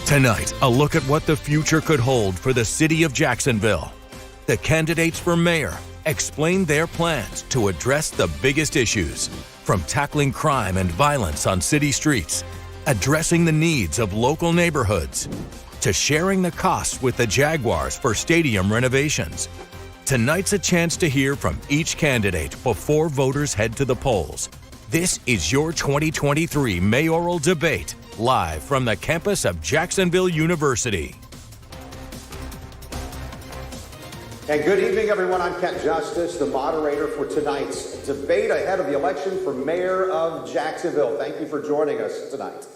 Tonight, a look at what the future could hold for the city of Jacksonville. The candidates for mayor explain their plans to address the biggest issues, from tackling crime and violence on city streets, addressing the needs of local neighborhoods, to sharing the costs with the Jaguars for stadium renovations. Tonight's a chance to hear from each candidate before voters head to the polls. This is your 2023 mayoral debate, live from the campus of Jacksonville University. And good evening, everyone. I'm Kent Justice, the moderator for tonight's debate ahead of the election for mayor of Jacksonville. Thank you for joining us tonight.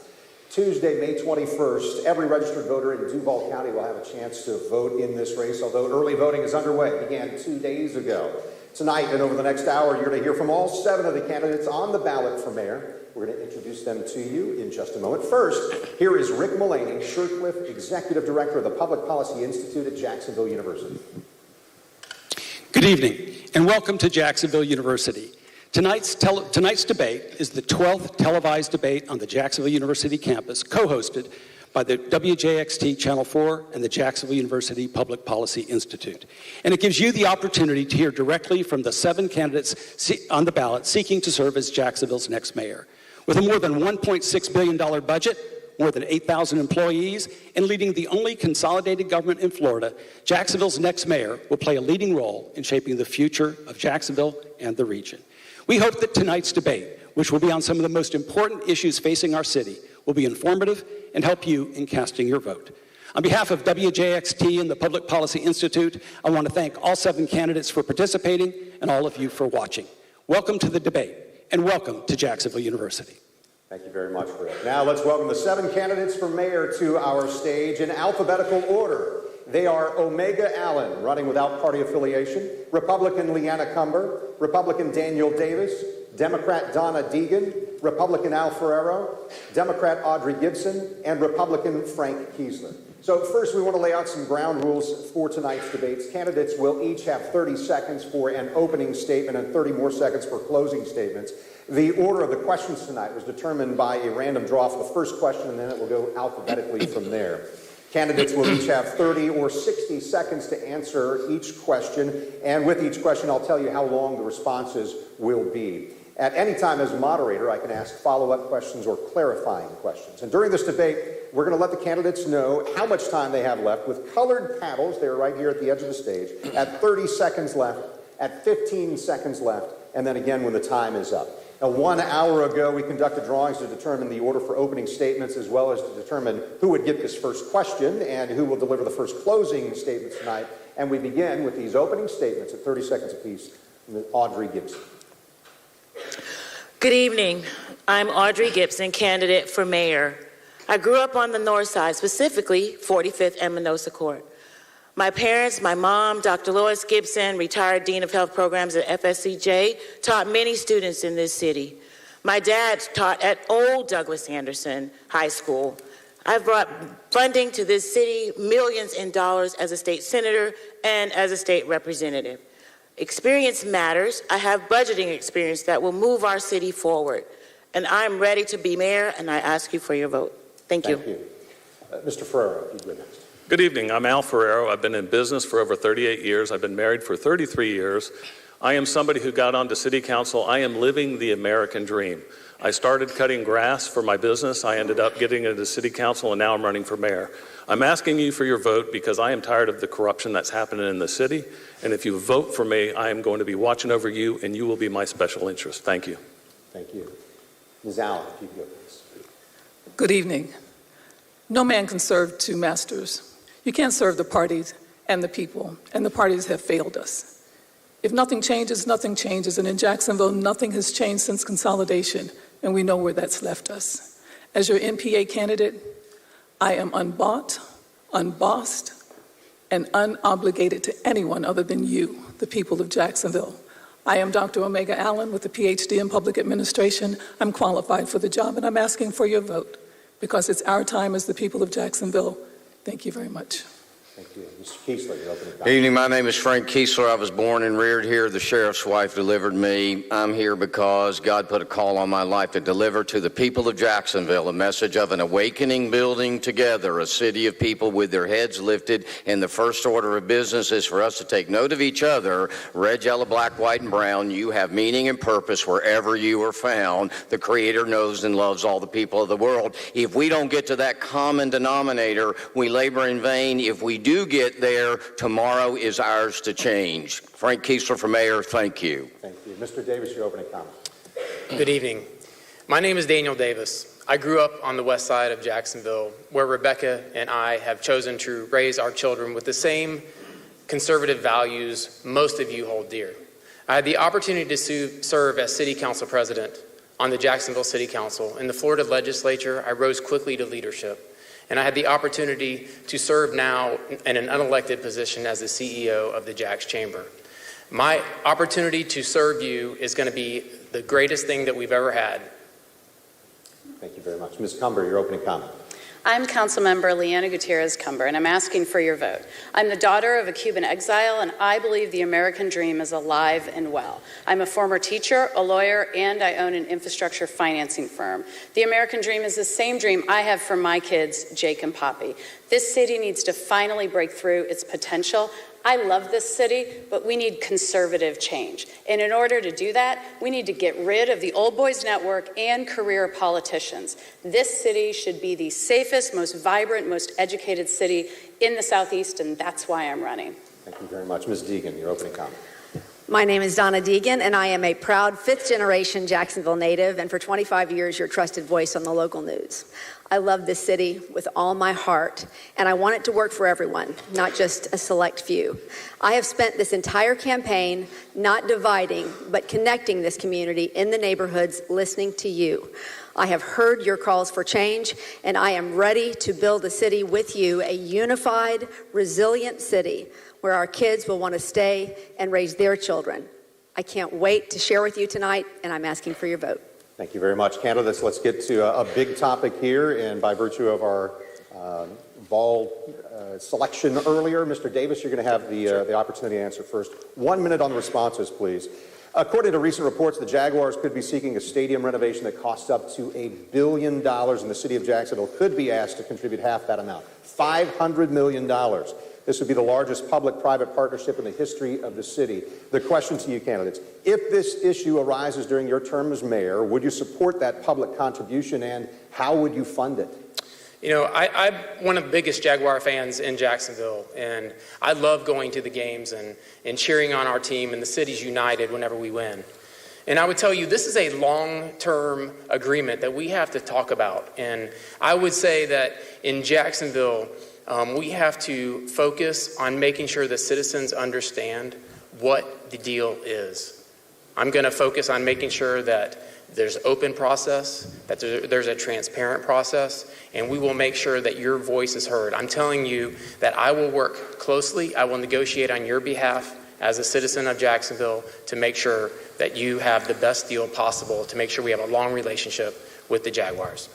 Tuesday, May 21st, every registered voter in Duval County will have a chance to vote in this race, although early voting is underway. It began 2 days ago. Tonight and over the next hour, you're going to hear from all 7 of the candidates on the ballot for mayor. We're going to introduce them to you in just a moment. First, here is Rick Mullaney, Shirtcliffe Executive Director of the Public Policy Institute at Jacksonville University. Good evening, and welcome to Jacksonville University. Tonight's debate is the 12th televised debate on the Jacksonville University campus, co-hosted by the WJXT Channel 4 and the Jacksonville University Public Policy Institute. And it gives you the opportunity to hear directly from the 7 candidates on the ballot seeking to serve as Jacksonville's next mayor. With a more than $1.6 billion budget, more than 8,000 employees, and leading the only consolidated government in Florida, Jacksonville's next mayor will play a leading role in shaping the future of Jacksonville and the region. We hope that tonight's debate, which will be on some of the most important issues facing our city, will be informative and help you in casting your vote. On behalf of WJXT and the Public Policy Institute, I want to thank all 7 candidates for participating and all of you for watching. Welcome to the debate, and welcome to Jacksonville University. Thank you very much, Rick. Now let's welcome the 7 candidates for mayor to our stage in alphabetical order. They are Omega Allen, running without party affiliation, Republican LeAnna Cumber, Republican Daniel Davis, Democrat Donna Deegan, Republican Al Ferrero, Democrat Audrey Gibson, and Republican Frank Keasler. So first, we want to lay out some ground rules for tonight's debates. Candidates will each have 30 seconds for an opening statement and 30 more seconds for closing statements. The order of the questions tonight was determined by a random draw for the first question, and then it will go alphabetically from there. Candidates will each have 30 or 60 seconds to answer each question, and with each question, I'll tell you how long the responses will be. At any time as moderator, I can ask follow-up questions or clarifying questions. And during this debate, we're going to let the candidates know how much time they have left with colored paddles. They're right here at the edge of the stage. At 30 seconds left, at 15 seconds left, and then again when the time is up. Now, 1 hour ago, we conducted drawings to determine the order for opening statements, as well as to determine who would get this first question and who will deliver the first closing statements tonight. And we begin with these opening statements at 30 seconds apiece with Audrey Gibson. Good evening. I'm Audrey Gibson, candidate for mayor. I grew up on the north side, specifically 45th and Minosa Court. My parents, my mom, Dr. Lois Gibson, retired Dean of Health Programs at FSCJ, taught many students in this city. My dad taught at Old Douglas Anderson High School. I've brought funding to this city, millions in dollars as a state senator and as a state representative. Experience matters. I have budgeting experience that will move our city forward. And I'm ready to be mayor, and I ask you for your vote. Thank you. Thank you. Mr. Ferrero, you go next. Good evening. I'm Al Ferrero. I've been in business for over 38 years. I've been married for 33 years. I am somebody who got onto city council. I am living the American dream. I started cutting grass for my business. I ended up getting into city council, and now I'm running for mayor. I'm asking you for your vote because I am tired of the corruption that's happening in the city. And if you vote for me, I am going to be watching over you, and you will be my special interest. Thank you. Thank you. Ms. Allen, if you go please. Good evening. No man can serve 2 masters. You can't serve the parties and the people, and the parties have failed us. If nothing changes, nothing changes, and in Jacksonville, nothing has changed since consolidation, and we know where that's left us. As your MPA candidate, I am unbought, unbossed, and unobligated to anyone other than you, the people of Jacksonville. I am Dr. Omega Allen with a PhD in public administration. I'm qualified for the job, and I'm asking for your vote because it's our time as the people of Jacksonville. Thank you very much. Thank you. Mr. Keasler, your opening Good comment. evening. My name is Frank Keasler. I was born and reared here. The sheriff's wife delivered me. I'm here because God put a call on my life to deliver to the people of Jacksonville a message of an awakening, building together a city of people with their heads lifted. And the first order of business is for us to take note of each other. Red, yellow, black, white, and brown. You have meaning and purpose wherever you are found. The Creator knows and loves all the people of the world. If we don't get to that common denominator, we labor in vain. If we do get there, tomorrow is ours to change. Frank Keasler for mayor, thank you. Thank you. Mr. Davis, your opening comment. Good evening. My name is Daniel Davis. I grew up on the west side of Jacksonville, where Rebecca and I have chosen to raise our children with the same conservative values most of you hold dear. I had the opportunity to serve as city council president on the Jacksonville City Council. In the Florida legislature, I rose quickly to leadership. And I had the opportunity to serve now in an unelected position as the CEO of the Jax Chamber. My opportunity to serve you is going to be the greatest thing that we've ever had. Thank you very much. Ms. Cumber, your opening comment. I'm Councilmember LeAnna Gutierrez Cumber, and I'm asking for your vote. I'm the daughter of a Cuban exile, and I believe the American dream is alive and well. I'm a former teacher, a lawyer, and I own an infrastructure financing firm. The American dream is the same dream I have for my kids, Jake and Poppy. This city needs to finally break through its potential. I love this city, but we need conservative change. And in order to do that, we need to get rid of the old boys network and career politicians. This city should be the safest, most vibrant, most educated city in the Southeast, and that's why I'm running. Thank you very much. Ms. Deegan, your opening comment. My name is Donna Deegan, and I am a proud fifth-generation Jacksonville native, and for 25 years, your trusted voice on the local news. I love this city with all my heart, and I want it to work for everyone, not just a select few. I have spent this entire campaign not dividing, but connecting this community in the neighborhoods, listening to you. I have heard your calls for change, and I am ready to build a city with you, a unified, resilient city where our kids will want to stay and raise their children. I can't wait to share with you tonight, and I'm asking for your vote. Thank you very much, candidates. Let's get to a big topic here, and by virtue of our ball selection earlier, Mr. Davis, you're going to have the opportunity to answer first. 1 minute on the responses, please. According to recent reports, the Jaguars could be seeking a stadium renovation that costs up to $1 billion, and the city of Jacksonville could be asked to contribute half that amount, $500 million. This would be the largest public-private partnership in the history of the city. The question to you, candidates, if this issue arises during your term as mayor, would you support that public contribution, and how would you fund it? You know, I'm one of the biggest Jaguar fans in Jacksonville, and I love going to the games and cheering on our team, and the city's united whenever we win. And I would tell you, this is a long-term agreement that we have to talk about. And I would say that in Jacksonville, we have to focus on making sure the citizens understand what the deal is. I'm going to focus on making sure that there's open process, that there's a transparent process, and we will make sure that your voice is heard. I'm telling you that I will work closely, I will negotiate on your behalf as a citizen of Jacksonville to make sure that you have the best deal possible, to make sure we have a long relationship with the Jaguars.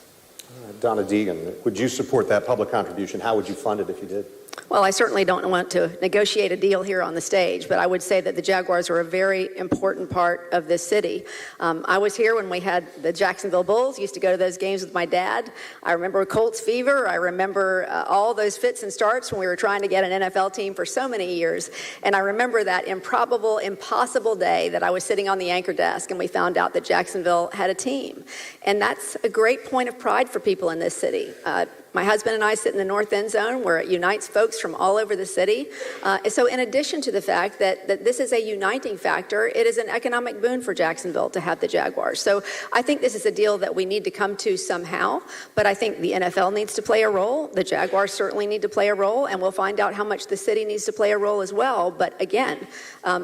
Donna Deegan, would you support that public contribution? How would you fund it if you did? Well, I certainly don't want to negotiate a deal here on the stage, but I would say that the Jaguars are a very important part of this city. I was here when we had the Jacksonville Bulls, used to go to those games with my dad. I remember Colts fever. I remember all those fits and starts when we were trying to get an NFL team for so many years. And I remember that improbable, impossible day that I was sitting on the anchor desk and we found out that Jacksonville had a team. And that's a great point of pride for people in this city. My husband and I sit in the north end zone where it unites folks from all over the city. So in addition to the fact that this is a uniting factor, it is an economic boon for Jacksonville to have the Jaguars. So I think this is a deal that we need to come to somehow, but I think the NFL needs to play a role. The Jaguars certainly need to play a role, and we'll find out how much the city needs to play a role as well. But again,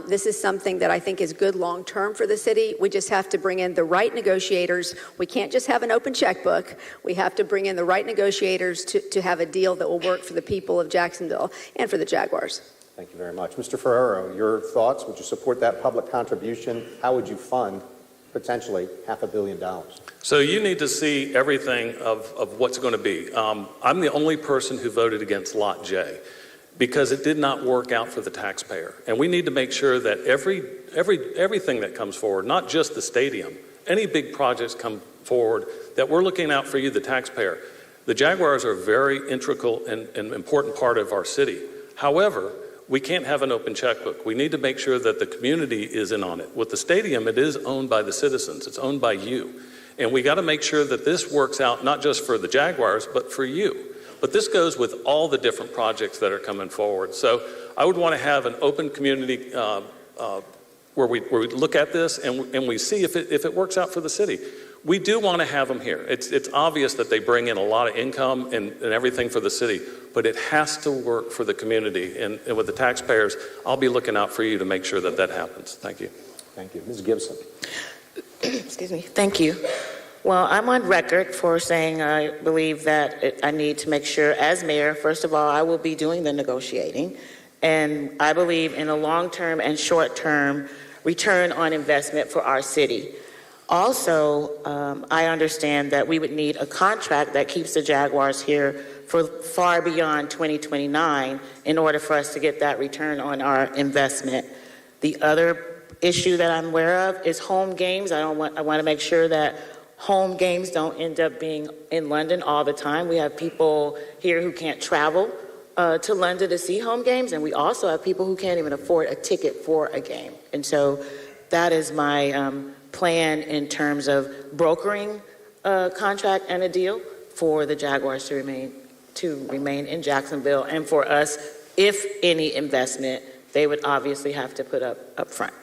this is something that I think is good long-term for the city. We just have to bring in the right negotiators. We can't just have an open checkbook. We have to bring in the right negotiators to have a deal that will work for the people of Jacksonville and for the Jaguars. Thank you very much. Mr. Ferrero, your thoughts? Would you support that public contribution? How would you fund potentially $500 million? So you need to see everything of what's going to be. I'm the only person who voted against Lot J. because it did not work out for the taxpayer. And we need to make sure that everything that comes forward, not just the stadium, any big projects come forward, that we're looking out for you, the taxpayer. The Jaguars are a very integral and important part of our city. However, we can't have an open checkbook. We need to make sure that the community is in on it. With the stadium, it is owned by the citizens. It's owned by you. And we got to make sure that this works out not just for the Jaguars, but for you. But this goes with all the different projects that are coming forward. So I would want to have an open community where we look at this and we see if it works out for the city. We do want to have them here. It's obvious that they bring in a lot of income and everything for the city, but it has to work for the community. And with the taxpayers, I'll be looking out for you to make sure that that happens. Thank you. Thank you. Ms. Gibson. Excuse me. Thank you. Well, I'm on record for saying I believe that I need to make sure, as mayor, first of all, I will be doing the negotiating. And I believe in a long-term and short-term return on investment for our city. Also, I understand that we would need a contract that keeps the Jaguars here for far beyond 2029 in order for us to get that return on our investment. The other issue that I'm aware of is home games. I want to make sure that home games don't end up being in London all the time. We have people here who can't travel to London to see home games, and we also have people who can't even afford a ticket for a game. And so that is my plan in terms of brokering a contract and a deal for the Jaguars to remain in Jacksonville, and for us, if any investment, they would obviously have to put up front.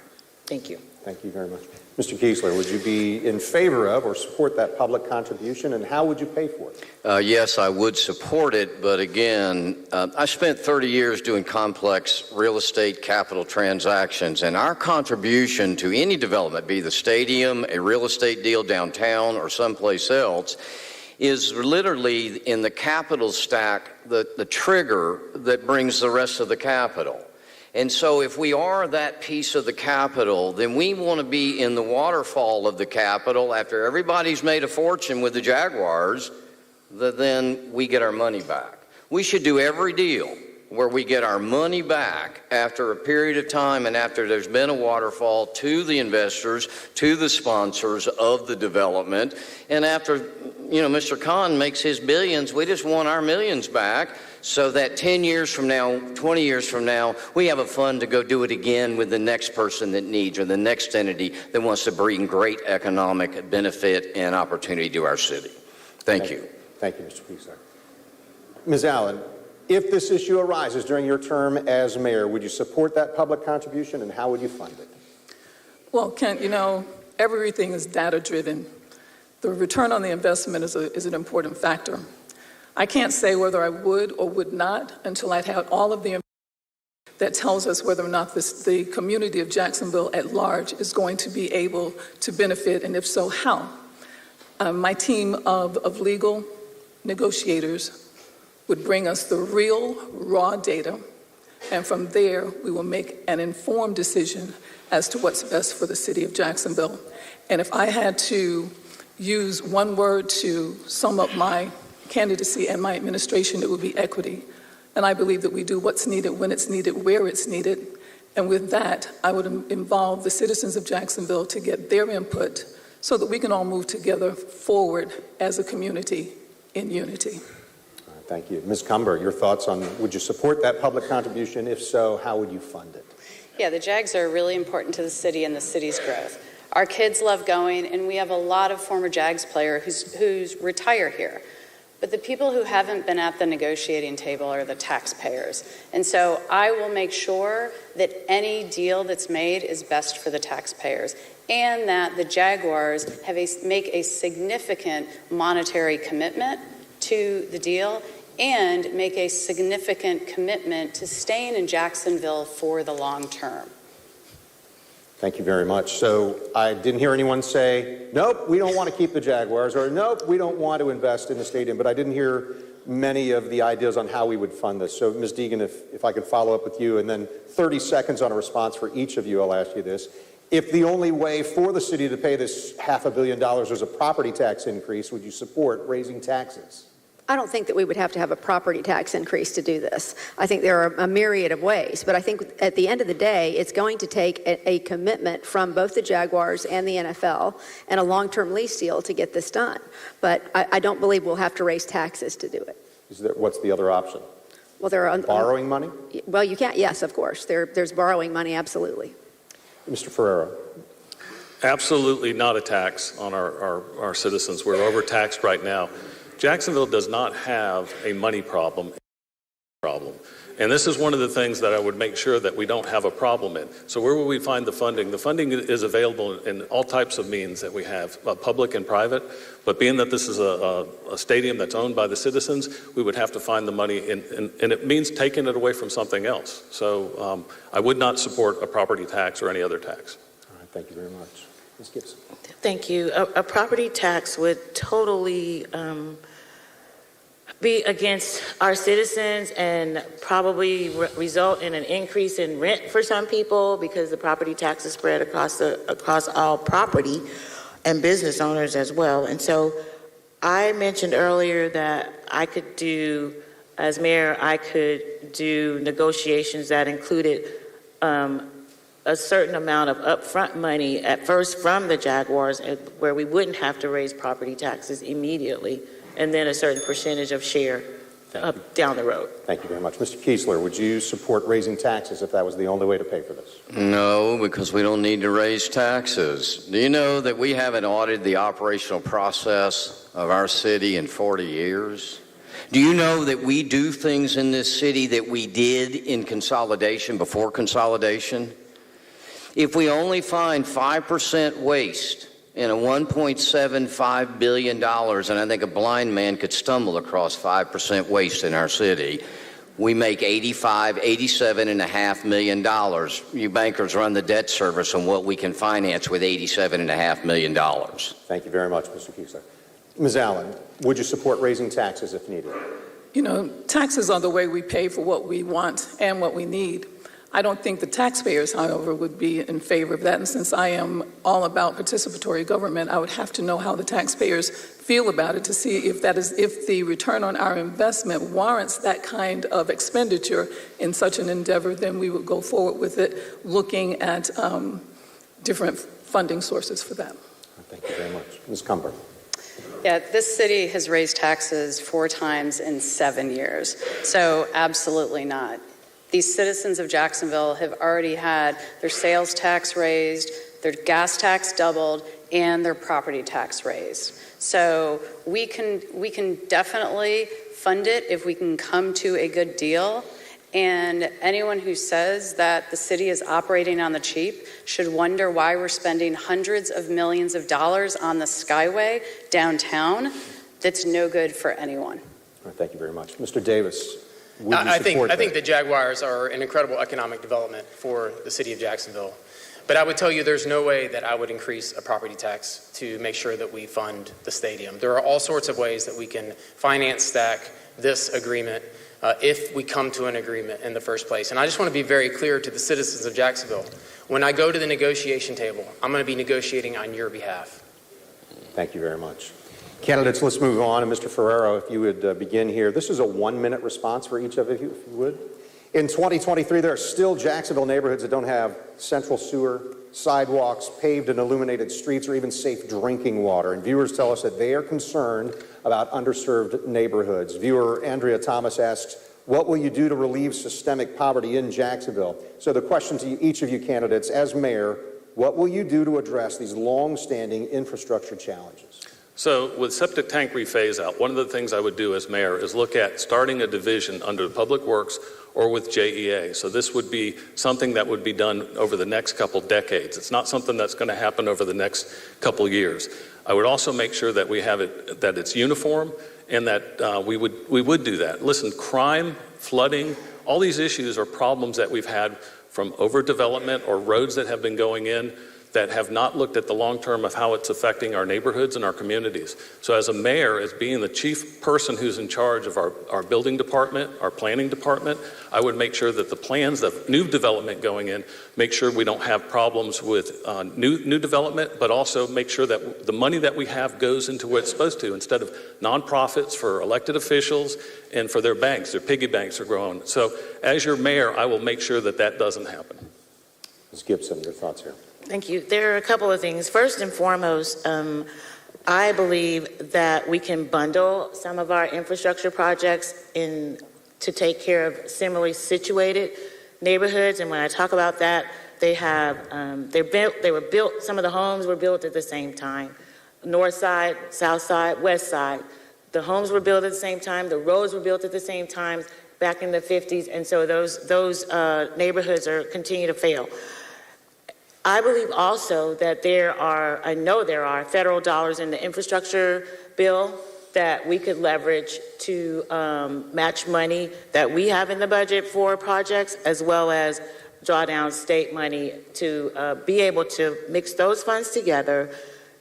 Thank you. Thank you very much. Mr. Keasler, would you be in favor of or support that public contribution, and how would you pay for it? Yes, I would support it, but again, I spent 30 years doing complex real estate capital transactions, and our contribution to any development, be the stadium, a real estate deal downtown, or someplace else, is literally in the capital stack, the trigger that brings the rest of the capital. And so if we are that piece of the capital, then we want to be in the waterfall of the capital after everybody's made a fortune with the Jaguars, then we get our money back. We should do every deal where we get our money back after a period of time and after there's been a waterfall to the investors, to the sponsors of the development. And after, Mr. Khan makes his billions, we just want our millions back so that 10 years from now, 20 years from now, we have a fund to go do it again with the next person that needs or the next entity that wants to bring great economic benefit and opportunity to our city. Thank you. Thank you, Mr. Keasler. Ms. Allen, if this issue arises during your term as mayor, would you support that public contribution, and how would you fund it? Well, Kent, everything is data-driven. The return on the investment is an important factor. I can't say whether I would or would not until I'd had all of the information that tells us whether or not the community of Jacksonville at large is going to be able to benefit, and if so, how. My team of legal negotiators would bring us the real, raw data, and from there, we will make an informed decision as to what's best for the city of Jacksonville. And if I had to use one word to sum up my candidacy and my administration, it would be equity. And I believe that we do what's needed, when it's needed, where it's needed. And with that, I would involve the citizens of Jacksonville to get their input so that we can all move together forward as a community in unity. Thank you. Ms. Cumber, your thoughts on, would you support that public contribution? If so, how would you fund it? Yeah, the Jags are really important to the city and the city's growth. Our kids love going, and we have a lot of former Jags players who's retire here. But the people who haven't been at the negotiating table are the taxpayers. And so I will make sure that any deal that's made is best for the taxpayers, and that the Jaguars make a significant monetary commitment to the deal and make a significant commitment to staying in Jacksonville for the long term. Thank you very much. So I didn't hear anyone say, nope, we don't want to keep the Jaguars, or nope, we don't want to invest in the stadium, but I didn't hear many of the ideas on how we would fund this. So Ms. Deegan, if I could follow up with you, and then 30 seconds on a response for each of you, I'll ask you this. If the only way for the city to pay this $500 million was a property tax increase, would you support raising taxes? I don't think that we would have to have a property tax increase to do this. I think there are a myriad of ways, but I think at the end of the day, it's going to take a commitment from both the Jaguars and the NFL and a long-term lease deal to get this done. But I don't believe we'll have to raise taxes to do it. What's the other option? Well, there are borrowing money? Well, you can't. Yes, of course. There's borrowing money, absolutely. Mr. Ferrero. Absolutely not a tax on our citizens. We're overtaxed right now. Jacksonville does not have a money problem. And this is one of the things that I would make sure that we don't have a problem in. So where will we find the funding? The funding is available in all types of means that we have, public and private. But being that this is a stadium that's owned by the citizens, we would have to find the money, and it means taking it away from something else. So I would not support a property tax or any other tax. All right, thank you very much. Ms. Gibson. Thank you. A property tax would totally be against our citizens and probably result in an increase in rent for some people because the property tax is spread across all property and business owners as well. And so I mentioned earlier that I could do, as mayor, I could do negotiations that included a certain amount of upfront money at first from the Jaguars where we wouldn't have to raise property taxes immediately, and then a certain percentage of share down the road. Thank you very much. Mr. Keasler, would you support raising taxes if that was the only way to pay for this? No, because we don't need to raise taxes. Do you know that we haven't audited the operational process of our city in 40 years? Do you know that we do things in this city that we did in consolidation before consolidation? If we only find 5% waste in a $1.75 billion, and I think a blind man could stumble across 5% waste in our city, we make $87.5 million. You bankers run the debt service on what we can finance with $87.5 million. Thank you very much, Mr. Keasler. Ms. Allen, would you support raising taxes if needed? You know, taxes are the way we pay for what we want and what we need. I don't think the taxpayers, however, would be in favor of that. And since I am all about participatory government, I would have to know how the taxpayers feel about it to see if the return on our investment warrants that kind of expenditure in such an endeavor. Then we would go forward with it, looking at different funding sources for that. Thank you very much. Ms. Cumber. Yeah, this city has raised taxes 4 times in 7 years, so absolutely not. These citizens of Jacksonville have already had their sales tax raised, their gas tax doubled, and their property tax raised. So we can definitely fund it if we can come to a good deal. And anyone who says that the city is operating on the cheap should wonder why we're spending hundreds of millions of dollars on the Skyway downtown. That's no good for anyone. All right, thank you very much. Mr. Davis. I think the Jaguars are an incredible economic development for the city of Jacksonville. But I would tell you there's no way that I would increase a property tax to make sure that we fund the stadium. There are all sorts of ways that we can finance stack this agreement if we come to an agreement in the first place. And I just want to be very clear to the citizens of Jacksonville. When I go to the negotiation table, I'm going to be negotiating on your behalf. Thank you very much. Candidates, let's move on. And Mr. Ferrero, if you would begin here. This is a 1-minute response for each of you, if you would. In 2023, there are still Jacksonville neighborhoods that don't have central sewer, sidewalks, paved and illuminated streets, or even safe drinking water. And viewers tell us that they are concerned about underserved neighborhoods. Viewer Andrea Thomas asks, what will you do to relieve systemic poverty in Jacksonville? So the question to each of you candidates, as mayor, what will you do to address these long-standing infrastructure challenges? So with septic tank rephase out, one of the things I would do as mayor is look at starting a division under Public Works or with JEA. So this would be something that would be done over the next couple decades. It's not something that's going to happen over the next couple years. I would also make sure that we have it, that it's uniform, and that we would do that. Listen, crime, flooding, all these issues are problems that we've had from overdevelopment or roads that have been going in. that have not looked at the long term of how it's affecting our neighborhoods and our communities. So as a mayor, as being the chief person who's in charge of our building department, our planning department, I would make sure that the plans of new development going in, make sure we don't have problems with new development, but also make sure that the money that we have goes into what it's supposed to, instead of nonprofits for elected officials and for their banks. Their piggy banks are growing. So as your mayor, I will make sure that that doesn't happen. Ms. Gibson, your thoughts here. Thank you. There are a couple of things. First and foremost, I believe that we can bundle some of our infrastructure projects to take care of similarly situated neighborhoods. And when I talk about that, some of the homes were built at the same time. North side, south side, west side. The homes were built at the same time. The roads were built at the same time back in the 50s. And so those neighborhoods continue to fail. I believe also that I know there are federal dollars in the infrastructure bill that we could leverage to match money that we have in the budget for projects, as well as draw down state money to be able to mix those funds together,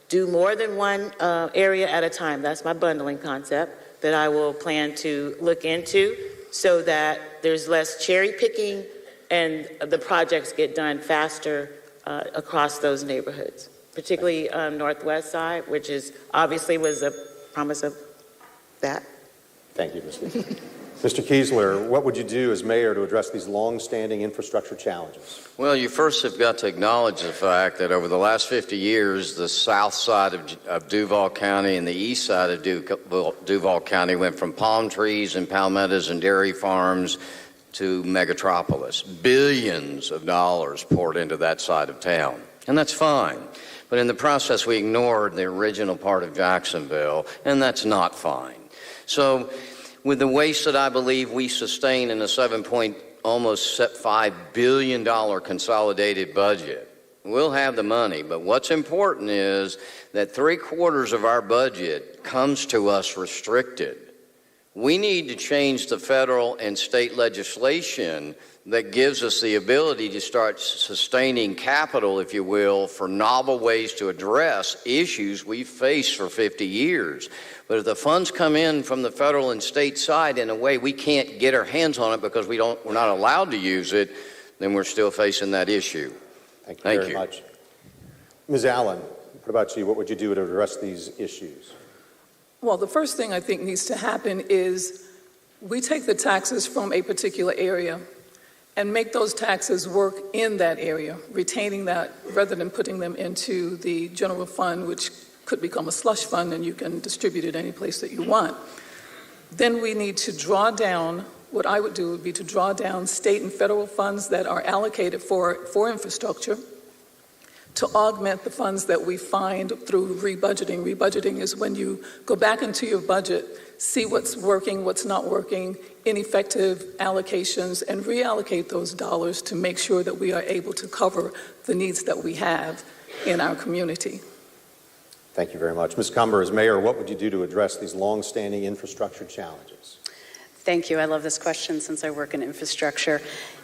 do more than one area at a time. That's my bundling concept that I will plan to look into, so that there's less cherry picking and the projects get done faster across those neighborhoods, particularly northwest side, which obviously was a promise of that. Thank you, Ms. Gibson. Mr. Keasler, what would you do as mayor to address these long-standing infrastructure challenges? Well, you first have got to acknowledge the fact that over the last 50 years, the south side of Duval County and the east side of Duval County went from palm trees and palmettos and dairy farms to megatropolis. Billions of dollars poured into that side of town, and that's fine. But in the process, we ignored the original part of Jacksonville, and that's not fine. So with the waste that I believe we sustain in a almost $5 billion consolidated budget, we'll have the money. But what's important is that 3/4 of our budget comes to us restricted. We need to change the federal and state legislation that gives us the ability to start sustaining capital, if you will, for novel ways to address issues we've faced for 50 years. But if the funds come in from the federal and state side in a way we can't get our hands on it because we're not allowed to use it, then we're still facing that issue. Thank you very much. Ms. Allen, what about you? What would you do to address these issues? Well, the first thing I think needs to happen is we take the taxes from a particular area and make those taxes work in that area, retaining that rather than putting them into the general fund, which could become a slush fund and you can distribute it any place that you want. Then we need to draw down, what I would do would be to draw down state and federal funds that are allocated for infrastructure, to augment the funds that we find through rebudgeting. Rebudgeting is when you go back into your budget, see what's working, what's not working, ineffective allocations, and reallocate those dollars to make sure that we are able to cover the needs that we have in our community. Thank you very much. Ms. Cumber, as mayor, what would you do to address these long-standing infrastructure challenges? Thank you. I love this question since I work in infrastructure.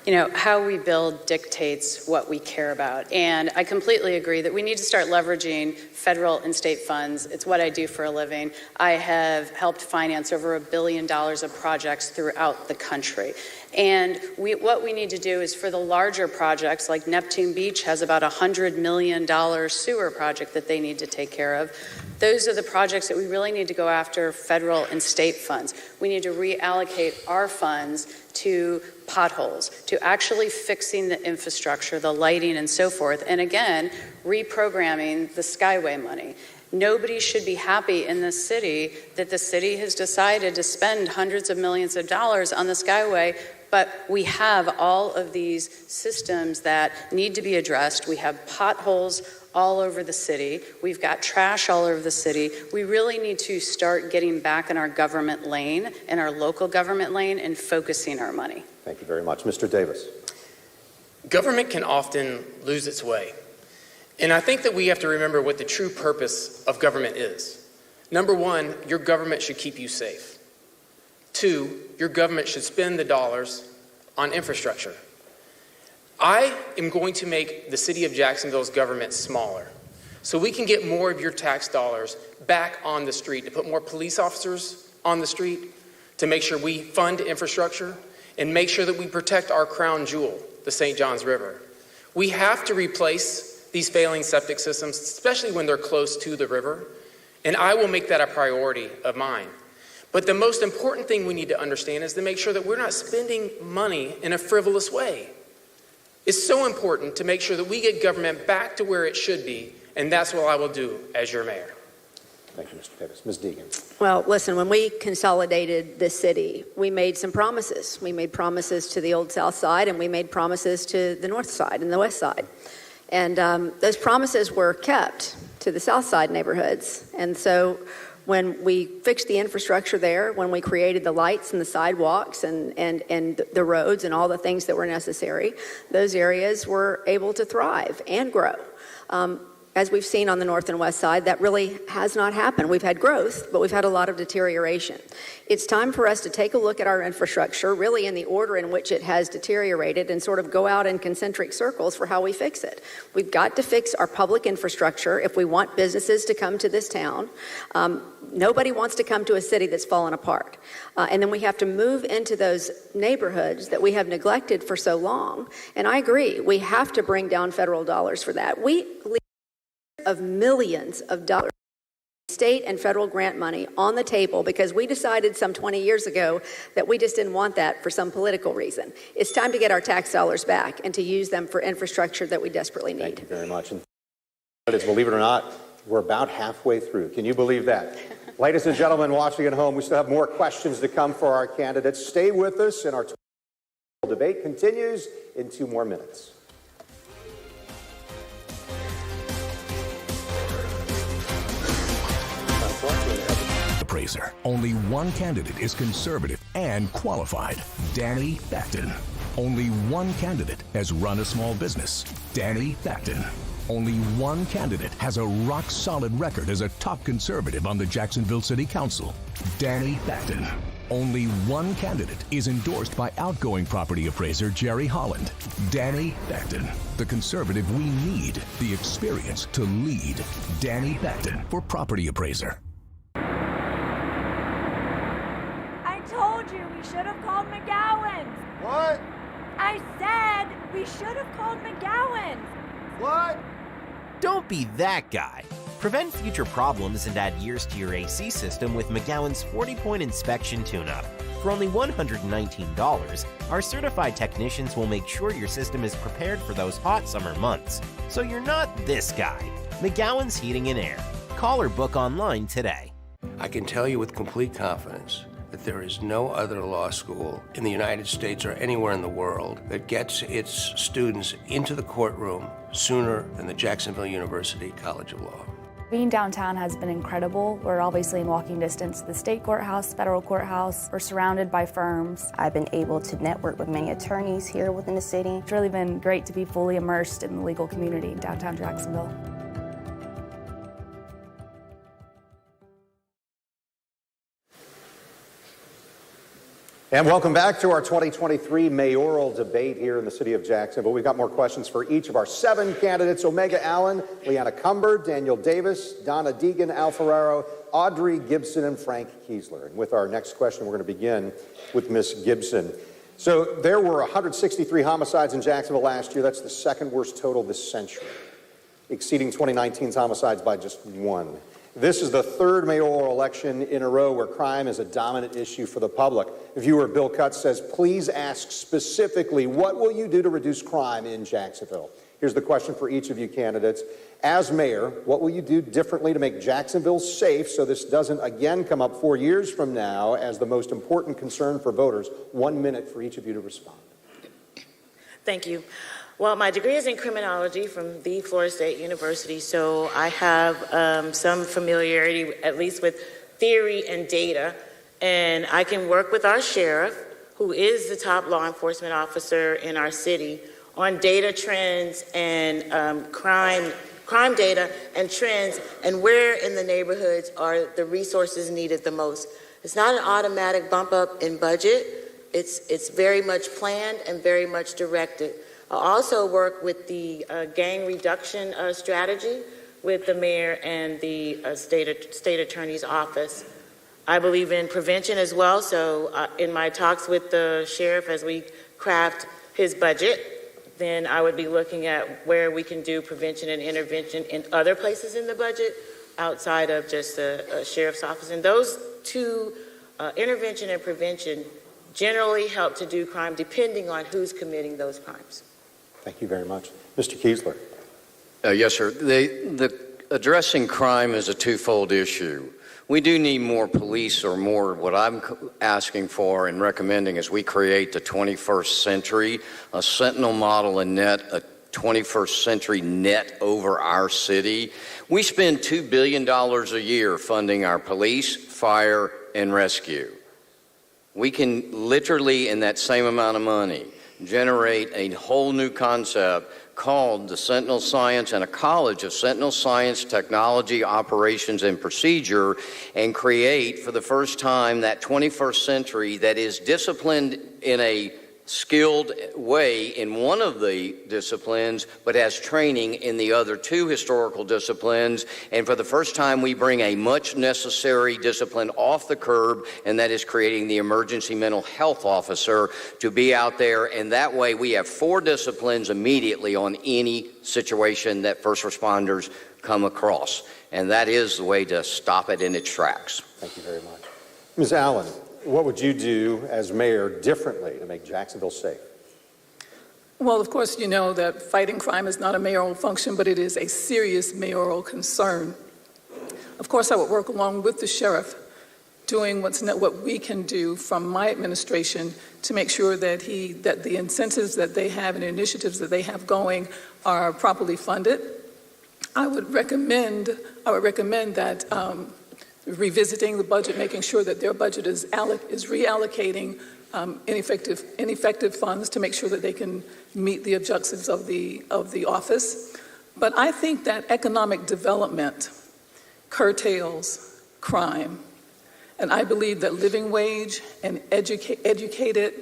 You know, how we build dictates what we care about. And I completely agree that we need to start leveraging federal and state funds. It's what I do for a living. I have helped finance over $1 billion of projects throughout the country. And what we need to do is for the larger projects, like Neptune Beach has about $100 million sewer project that they need to take care of. Those are the projects that we really need to go after federal and state funds. We need to reallocate our funds to potholes, to actually fixing the infrastructure, the lighting and so forth. And again, reprogramming the Skyway money. Nobody should be happy in this city that the city has decided to spend hundreds of millions of dollars on the Skyway, but we have all of these systems that need to be addressed. We have potholes all over the city. We've got trash all over the city. We really need to start getting back in our government lane, in our local government lane, and focusing our money. Thank you very much. Mr. Davis. Government can often lose its way. And I think that we have to remember what the true purpose of government is. Number one, your government should keep you safe. Two, your government should spend the dollars on infrastructure. I am going to make the city of Jacksonville's government smaller so we can get more of your tax dollars back on the street, to put more police officers on the street, to make sure we fund infrastructure, and make sure that we protect our crown jewel, the St. Johns River. We have to replace these failing septic systems, especially when they're close to the river, and I will make that a priority of mine. But the most important thing we need to understand is to make sure that we're not spending money in a frivolous way. It's so important to make sure that we get government back to where it should be, and that's what I will do as your mayor. Thank you, Mr. Davis. Ms. Deegan. Well, listen, when we consolidated this city, we made some promises. We made promises to the old South Side, and we made promises to the North Side and the West Side. And those promises were kept to the South Side neighborhoods. And so when we fixed the infrastructure there, when we created the lights and the sidewalks and the roads and all the things that were necessary, those areas were able to thrive and grow. As we've seen on the North and West Side, that really has not happened. We've had growth, but we've had a lot of deterioration. It's time for us to take a look at our infrastructure, really in the order in which it has deteriorated, and sort of go out in concentric circles for how we fix it. We've got to fix our public infrastructure if we want businesses to come to this town. Nobody wants to come to a city that's fallen apart. And then we have to move into those neighborhoods that we have neglected for so long. And I agree, we have to bring down federal dollars for that. We of millions of dollars, state and federal grant money on the table because we decided some 20 years ago that we just didn't want that for some political reason. It's time to get our tax dollars back and to use them for infrastructure that we desperately need. Thank you very much. And believe it or not, we're about halfway through. Can you believe that? Ladies and gentlemen watching at home, we still have more questions to come for our candidates. Stay with us, and our debate continues in 2 more minutes. Appraiser. Only one candidate is conservative and qualified. Danny Beckton. Only one candidate has run a small business. Danny Beckton. Only one candidate has a rock-solid record as a top conservative on the Jacksonville City Council. Danny Beckton. Only one candidate is endorsed by outgoing property appraiser Jerry Holland. Danny Beckton. The conservative we need, the experience to lead. Danny Beckton for property appraiser. We should have called McGowan's. What? I said we should have called McGowan's. What? Don't be that guy. Prevent future problems and add years to your AC system with McGowan's 40-point inspection tune-up. For only $119, our certified technicians will make sure your system is prepared for those hot summer months. So you're not this guy. McGowan's Heating and Air. Call or book online today. I can tell you with complete confidence that there is no other law school in the United States or anywhere in the world that gets its students into the courtroom sooner than the Jacksonville University College of Law. Being downtown has been incredible. We're obviously in walking distance to the state courthouse, federal courthouse. We're surrounded by firms. I've been able to network with many attorneys here within the city. It's really been great to be fully immersed in the legal community in downtown Jacksonville. And welcome back to our 2023 mayoral debate here in the city of Jacksonville. We've got more questions for each of our 7 candidates: Omega Allen, LeAnna Cumber, Daniel Davis, Donna Deegan, Al Ferraro, Audrey, Gibson, and Frank Keasler. And with our next question, we're going to begin with Ms. Gibson. So there were 163 homicides in Jacksonville last year. That's the 2nd worst total this century, exceeding 2019's homicides by just 1. This is the 3rd mayoral election in a row where crime is a dominant issue for the public. Viewer Bill Cutts says, please ask specifically, what will you do to reduce crime in Jacksonville? Here's the question for each of you candidates. As mayor, what will you do differently to make Jacksonville safe so this doesn't again come up 4 years from now as the most important concern for voters? 1 minute for each of you to respond. Thank you. Well, my degree is in criminology from the Florida State University, so I have some familiarity, at least with theory and data, and I can work with our sheriff, who is the top law enforcement officer in our city, on data trends and crime data and trends, and where in the neighborhoods are the resources needed the most. It's not an automatic bump up in budget. It's very much planned and very much directed. I'll also work with the gang reduction strategy with the mayor and the state attorney's office. I believe in prevention as well, so in my talks with the sheriff as we craft his budget, then I would be looking at where we can do prevention and intervention in other places in the budget outside of just the sheriff's office. And those two, intervention and prevention, generally help to do crime depending on who's committing those crimes. Thank you very much. Mr. Keasler. Yes, sir. The addressing crime is a twofold issue. We do need more police, or more. What I'm asking for and recommending is we create the 21st century, a Sentinel model and net, a 21st century net over our city. We spend $2 billion a year funding our police, fire, and rescue. We can literally, in that same amount of money, generate a whole new concept called the Sentinel Science and a College of Sentinel Science, Technology, Operations, and Procedure, and create for the first time that 21st century that is disciplined in a skilled way in one of the disciplines, but has training in the other two historical disciplines. And for the first time, we bring a much necessary discipline off the curb, and that is creating the emergency mental health officer to be out there. And that way we have 4 disciplines immediately on any situation that first responders come across. And that is the way to stop it in its tracks. Thank you very much. Ms. Allen, what would you do as mayor differently to make Jacksonville safe? Well, of course, you know that fighting crime is not a mayoral function, but it is a serious mayoral concern. Of course, I would work along with the sheriff, doing what we can do from my administration to make sure that the incentives that they have and initiatives that they have going are properly funded. I would recommend that revisiting the budget, making sure that their budget is reallocating ineffective funds to make sure that they can meet the objectives of the office. But I think that economic development curtails crime. And I believe that living wage and educated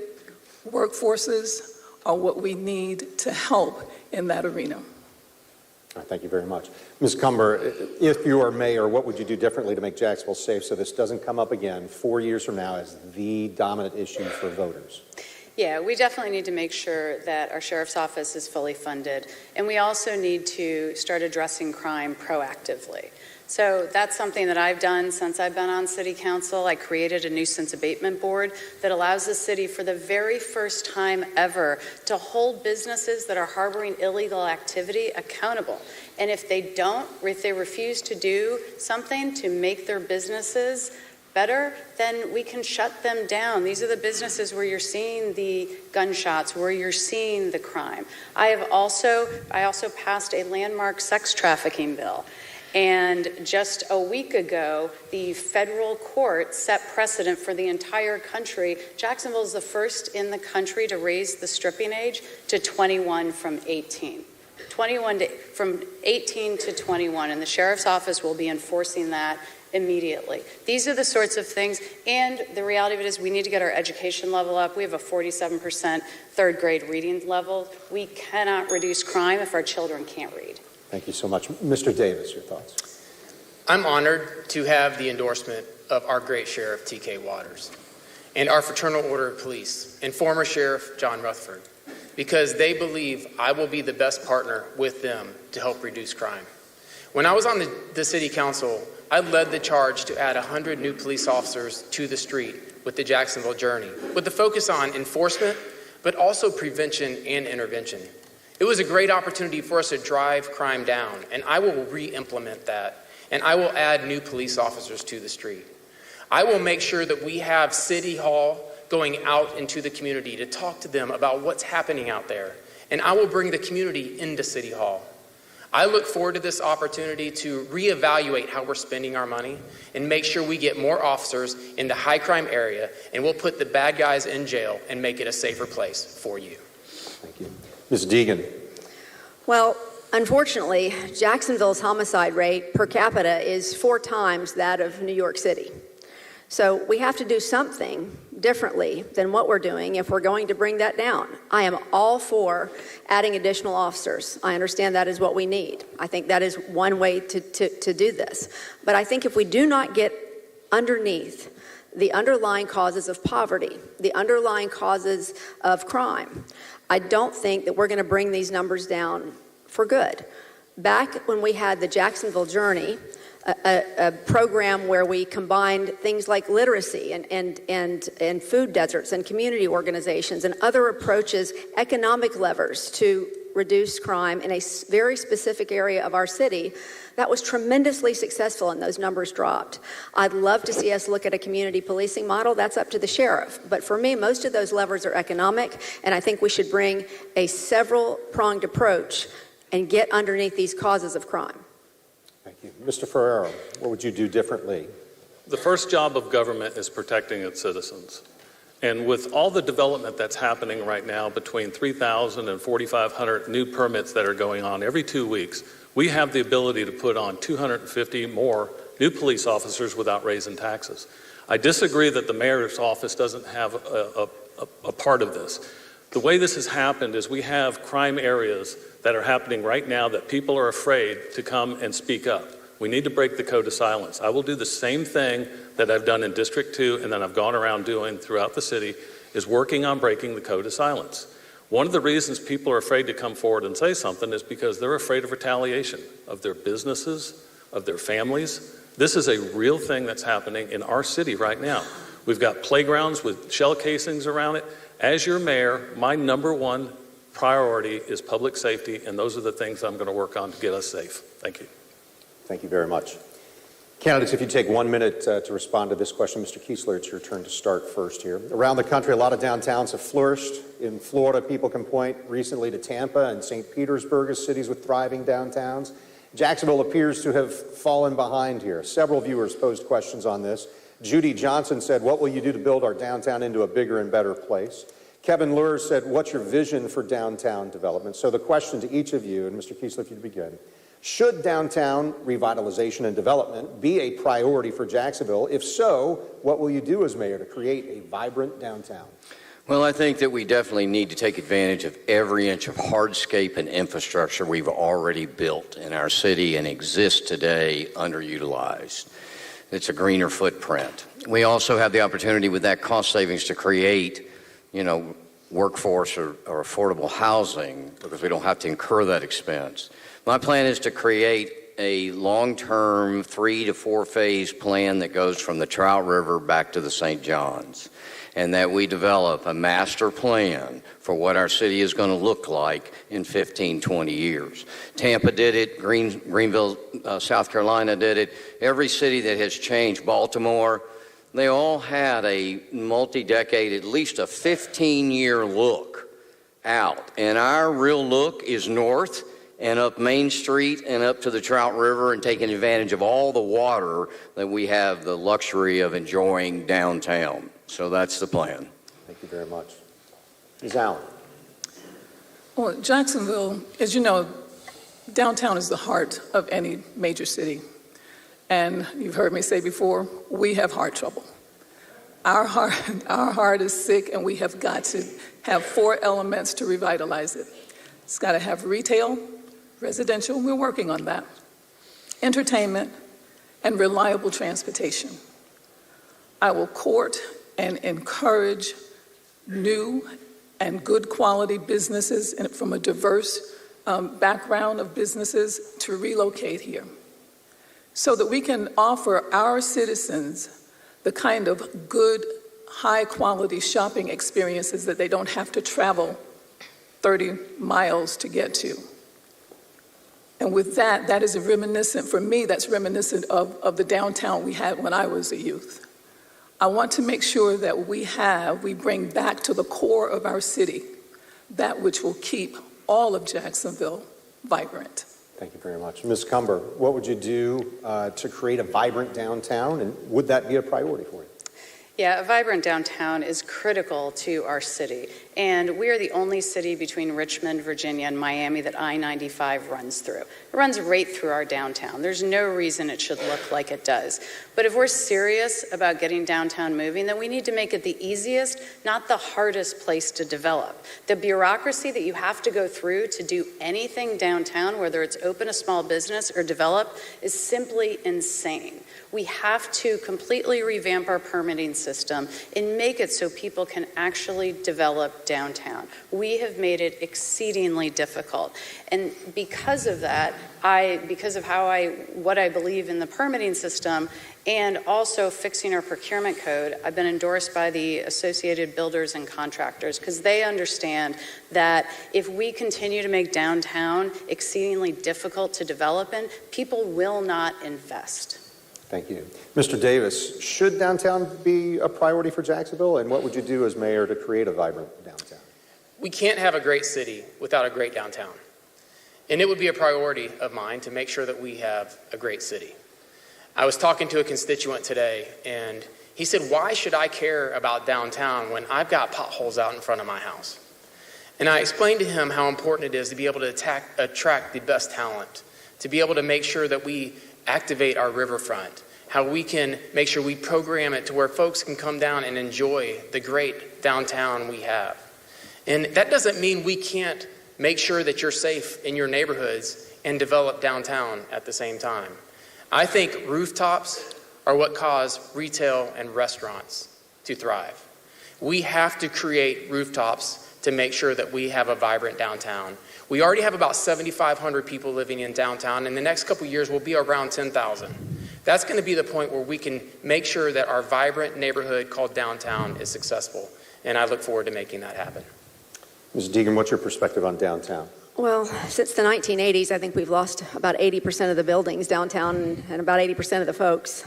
workforces are what we need to help in that arena. Thank you very much. Ms. Cumber, if you are mayor, what would you do differently to make Jacksonville safe so this doesn't come up again 4 years from now as the dominant issue for voters? Yeah, we definitely need to make sure that our sheriff's office is fully funded, and we also need to start addressing crime proactively. So that's something that I've done since I've been on city council. I created a nuisance abatement board that allows the city for the very first time ever to hold businesses that are harboring illegal activity accountable. And if they refuse to do something to make their businesses better, then we can shut them down. These are the businesses where you're seeing the gunshots, where you're seeing the crime. I also passed a landmark sex trafficking bill. And just a week ago, the federal court set precedent for the entire country. Jacksonville is the first in the country to raise the stripping age to 21 from 18. From 18 to 21, and the sheriff's office will be enforcing that immediately. These are the sorts of things, and the reality of it is we need to get our education level up. We have a 47% third grade reading level. We cannot reduce crime if our children can't read. Thank you so much. Mr. Davis, your thoughts? I'm honored to have the endorsement of our great Sheriff T.K. Waters and our Fraternal Order of Police and former Sheriff John Rutherford, because they believe I will be the best partner with them to help reduce crime. When I was on the city council, I led the charge to add 100 new police officers to the street with the Jacksonville Journey, with the focus on enforcement, but also prevention and intervention. It was a great opportunity for us to drive crime down, and I will re-implement that, and I will add new police officers to the street. I will make sure that we have City Hall going out into the community to talk to them about what's happening out there, and I will bring the community into City Hall. I look forward to this opportunity to reevaluate how we're spending our money and make sure we get more officers in the high crime area, and we'll put the bad guys in jail and make it a safer place for you. Thank you. Ms. Deegan. Well, unfortunately, Jacksonville's homicide rate per capita is 4 times that of New York City. So we have to do something differently than what we're doing if we're going to bring that down. I am all for adding additional officers. I understand that is what we need. I think that is one way to do this. But I think if we do not get underneath the underlying causes of poverty, the underlying causes of crime, I don't think that we're going to bring these numbers down for good. Back when we had the Jacksonville Journey, a program where we combined things like literacy and food deserts and community organizations and other approaches, economic levers to reduce crime in a very specific area of our city, that was tremendously successful and those numbers dropped. I'd love to see us look at a community policing model. That's up to the sheriff. But for me, most of those levers are economic, and I think we should bring a several-pronged approach and get underneath these causes of crime. Thank you. Mr. Ferrero, what would you do differently? The first job of government is protecting its citizens. And with all the development that's happening right now, between 3,000 and 4,500 new permits that are going on every 2 weeks, we have the ability to put on 250 more new police officers without raising taxes. I disagree that the mayor's office doesn't have a part of this. The way this has happened is we have crime areas that are happening right now that people are afraid to come and speak up. We need to break the code of silence. I will do the same thing that I've done in District 2 and that I've gone around doing throughout the city, is working on breaking the code of silence. One of the reasons people are afraid to come forward and say something is because they're afraid of retaliation, of their businesses, of their families. This is a real thing that's happening in our city right now. We've got playgrounds with shell casings around it. As your mayor, my number one priority is public safety, and those are the things I'm going to work on to get us safe. Thank you. Thank you very much. Candidates, if you take 1 minute to respond to this question. Mr. Keasler, it's your turn to start first here. Around the country, a lot of downtowns have flourished. In Florida, people can point recently to Tampa and St. Petersburg as cities with thriving downtowns. Jacksonville appears to have fallen behind here. Several viewers posed questions on this. Judy Johnson said, what will you do to build our downtown into a bigger and better place? Kevin Luhr said, what's your vision for downtown development? So the question to each of you, and Mr. Keasler, if you'd begin, should downtown revitalization and development be a priority for Jacksonville? If so, what will you do as mayor to create a vibrant downtown? Well, I think that we definitely need to take advantage of every inch of hardscape and infrastructure we've already built in our city and exists today underutilized. It's a greener footprint. We also have the opportunity with that cost savings to create, workforce or affordable housing because we don't have to incur that expense. My plan is to create a long-term 3 to 4 phase plan that goes from the Trout River back to the St. Johns, and that we develop a master plan for what our city is going to look like in 15, 20 years. Tampa did it, Greenville, South Carolina did it. Every city that has changed, Baltimore, they all had a multi-decade, at least a 15-year look out. And our real look is north and up Main Street and up to the Trout River and taking advantage of all the water that we have the luxury of enjoying downtown. So that's the plan. Thank you very much. Ms. Allen. Well, Jacksonville, as you know, downtown is the heart of any major city. And you've heard me say before, we have heart trouble. Our heart is sick, and we have got to have 4 elements to revitalize it. It's got to have retail, residential, we're working on that, entertainment, and reliable transportation. I will court and encourage new and good quality businesses from a diverse background of businesses to relocate here so that we can offer our citizens the kind of good, high quality shopping experiences that they don't have to travel 30 miles to get to. And with that, that is reminiscent, for me, that's reminiscent of the downtown we had when I was a youth. I want to make sure that we bring back to the core of our city that which will keep all of Jacksonville vibrant. Thank you very much. Ms. Cumber, what would you do to create a vibrant downtown, and would that be a priority for you? Yeah, a vibrant downtown is critical to our city. And we are the only city between Richmond, Virginia, and Miami that I-95 runs through. It runs right through our downtown. There's no reason it should look like it does. But if we're serious about getting downtown moving, then we need to make it the easiest, not the hardest place to develop. The bureaucracy that you have to go through to do anything downtown, whether it's open a small business or develop, is simply insane. We have to completely revamp our permitting system and make it so people can actually develop downtown. We have made it exceedingly difficult. And because of that, because of what I believe in the permitting system and also fixing our procurement code, I've been endorsed by the Associated Builders and Contractors because they understand that if we continue to make downtown exceedingly difficult to develop in, people will not invest. Thank you. Mr. Davis, should downtown be a priority for Jacksonville, and what would you do as mayor to create a vibrant downtown? We can't have a great city without a great downtown. And it would be a priority of mine to make sure that we have a great city. I was talking to a constituent today, and he said, why should I care about downtown when I've got potholes out in front of my house? And I explained to him how important it is to be able to attract the best talent, to be able to make sure that we activate our riverfront, how we can make sure we program it to where folks can come down and enjoy the great downtown we have. And that doesn't mean we can't make sure that you're safe in your neighborhoods and develop downtown at the same time. I think rooftops are what cause retail and restaurants to thrive. We have to create rooftops to make sure that we have a vibrant downtown. We already have about 7,500 people living in downtown. In the next couple of years, we'll be around 10,000. That's going to be the point where we can make sure that our vibrant neighborhood called downtown is successful. And I look forward to making that happen. Ms. Deegan, what's your perspective on downtown? Well, since the 1980s, I think we've lost about 80% of the buildings downtown and about 80% of the folks.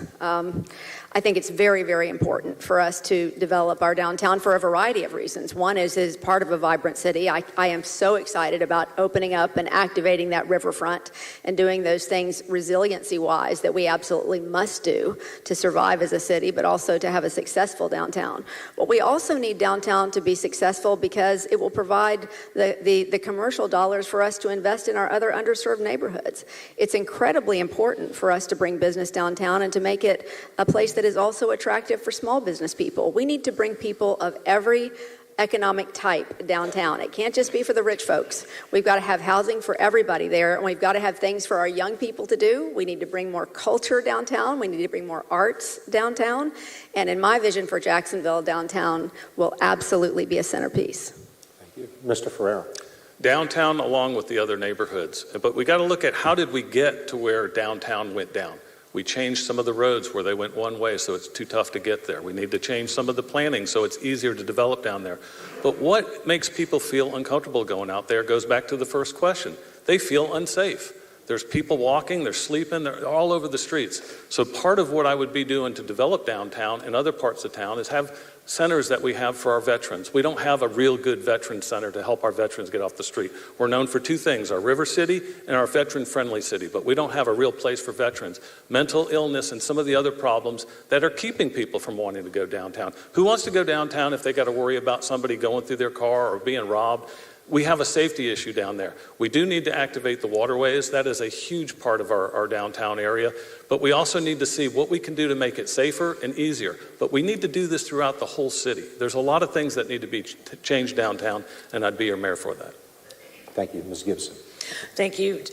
I think it's very, very important for us to develop our downtown for a variety of reasons. One is as part of a vibrant city. I am so excited about opening up and activating that riverfront and doing those things resiliency-wise that we absolutely must do to survive as a city, but also to have a successful downtown. But we also need downtown to be successful because it will provide the commercial dollars for us to invest in our other underserved neighborhoods. It's incredibly important for us to bring business downtown and to make it a place that is also attractive for small business people. We need to bring people of every economic type downtown. It can't just be for the rich folks. We've got to have housing for everybody there, and we've got to have things for our young people to do. We need to bring more culture downtown. We need to bring more arts downtown. And in my vision for Jacksonville, downtown will absolutely be a centerpiece. Thank you. Mr. Ferrero. Downtown along with the other neighborhoods. But we got to look at how did we get to where downtown went down. We changed some of the roads where they went one way, so it's too tough to get there. We need to change some of the planning so it's easier to develop down there. But what makes people feel uncomfortable going out there goes back to the first question. They feel unsafe. There's people walking, they're sleeping, they're all over the streets. So part of what I would be doing to develop downtown and other parts of town is have centers that we have for our veterans. We don't have a real good veteran center to help our veterans get off the street. We're known for two things, our river city and our veteran-friendly city, but we don't have a real place for veterans. Mental illness and some of the other problems that are keeping people from wanting to go downtown. Who wants to go downtown if they got to worry about somebody going through their car or being robbed? We have a safety issue down there. We do need to activate the waterways. That is a huge part of our downtown area. But we also need to see what we can do to make it safer and easier. But we need to do this throughout the whole city. There's a lot of things that need to be changed downtown, and I'd be your mayor for that. Thank you. Ms. Gibson. Thank you.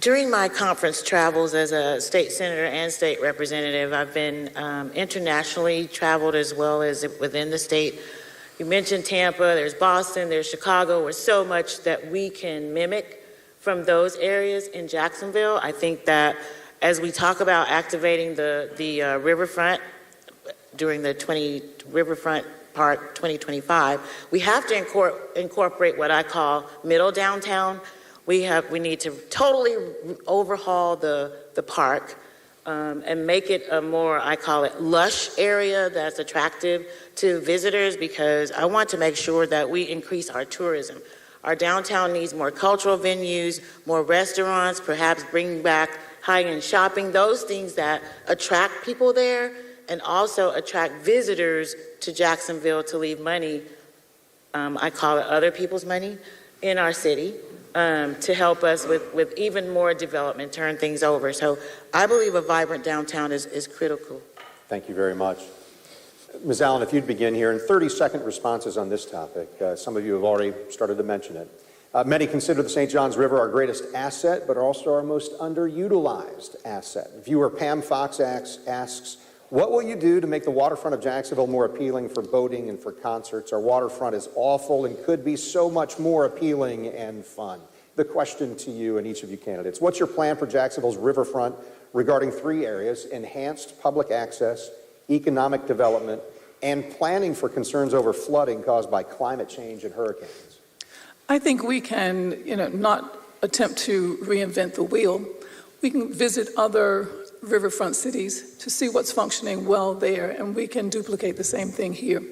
During my conference travels as a state senator and state representative, I've been internationally traveled as well as within the state. You mentioned Tampa, there's Boston, there's Chicago. There's so much that we can mimic from those areas in Jacksonville. I think that as we talk about activating the riverfront during the Riverfront Park 2025, we have to incorporate what I call middle downtown. We need to totally overhaul the park and make it a more, I call it, lush area that's attractive to visitors, because I want to make sure that we increase our tourism. Our downtown needs more cultural venues, more restaurants, perhaps bring back high-end shopping, those things that attract people there and also attract visitors to Jacksonville to leave money I call it other people's money in our city, to help us with even more development, turn things over. So I believe a vibrant downtown is critical. Thank you very much. Ms. Allen, if you'd begin here, in 30-second responses on this topic. Some of you have already started to mention it. Many consider the St. Johns River our greatest asset, but also our most underutilized asset. Viewer Pam Fox asks, what will you do to make the waterfront of Jacksonville more appealing for boating and for concerts? Our waterfront is awful and could be so much more appealing and fun. The question to you and each of you candidates, what's your plan for Jacksonville's riverfront regarding 3 areas: enhanced public access, economic development, and planning for concerns over flooding caused by climate change and hurricanes? I think we can, not attempt to reinvent the wheel. We can visit other riverfront cities to see what's functioning well there, and we can duplicate the same thing here.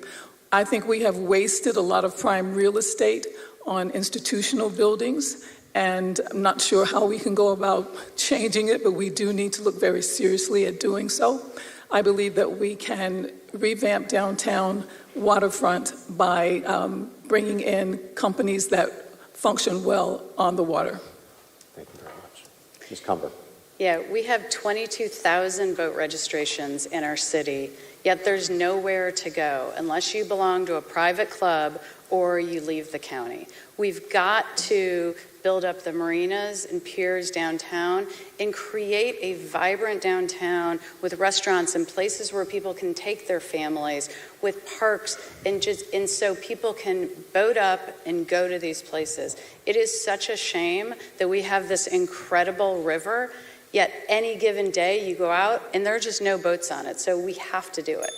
I think we have wasted a lot of prime real estate on institutional buildings, and I'm not sure how we can go about changing it, but we do need to look very seriously at doing so. I believe that we can revamp downtown waterfront by bringing in companies that function well on the water. Thank you very much. Ms. Cumber. Yeah, we have 22,000 boat registrations in our city, yet there's nowhere to go unless you belong to a private club or you leave the county. We've got to build up the marinas and piers downtown and create a vibrant downtown with restaurants and places where people can take their families, with parks, and so people can boat up and go to these places. It is such a shame that we have this incredible river, yet any given day you go out and there are just no boats on it. So we have to do it.